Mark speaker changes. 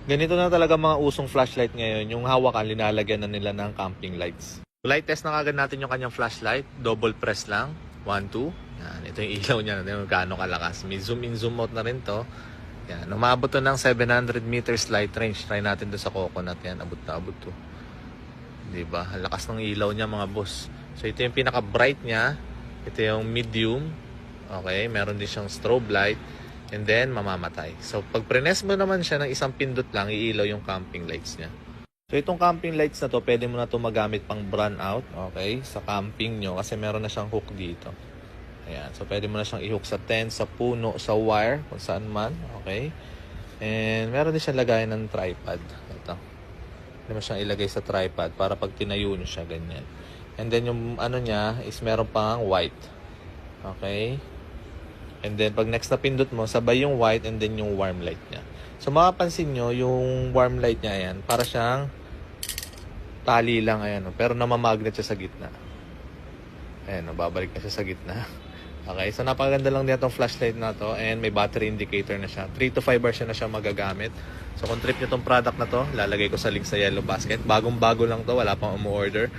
Speaker 1: Ganito na talaga mga usong flashlight ngayon. Yung hawakan, linalagyan na nila ng camping lights. Light test na kagad natin yung kanyang flashlight. Double press lang. 1, 2. Yan. Ito yung ilaw niya. Yung gaano kalakas. May zoom in, zoom out na rin to. Yan. Umabot to ng 700 meters light range. Try natin to sa coconut. Yan. Abot na abot to. Diba? Ang lakas ng ilaw niya mga boss. So ito yung pinaka-bright niya. Ito yung medium. Okay. Meron din siyang strobe light. And then, mamamatay. So, pag prines mo naman siya ng isang pindot lang, iilaw yung camping lights niya. So, itong camping lights na to, pwede mo na to magamit pang brand out, okay, sa camping nyo, kasi meron na siyang hook dito. Ayan. So, pwede mo na siyang i-hook sa tent, sa puno, sa wire, kung saan man, okay. And, meron din siyang lagayan ng tripod. Ito. Pwede mo siyang ilagay sa tripod para pag tinayo nyo siya, ganyan. And then, yung ano niya is meron pang white. Okay. And then, pag next na pindot mo, sabay yung white and then yung warm light niya. So, makapansin nyo, yung warm light niya, ayan, para siyang tali lang, ayan, pero namamagnet siya sa gitna. Ayan, babalik na siya sa gitna. Okay, so napakaganda lang din itong flashlight na to and may battery indicator na siya. 3 to 5 hours na siya magagamit. So, kung trip nyo itong product na to, lalagay ko sa link sa Yellow Basket. Bagong-bago lang to, wala pang umu-order.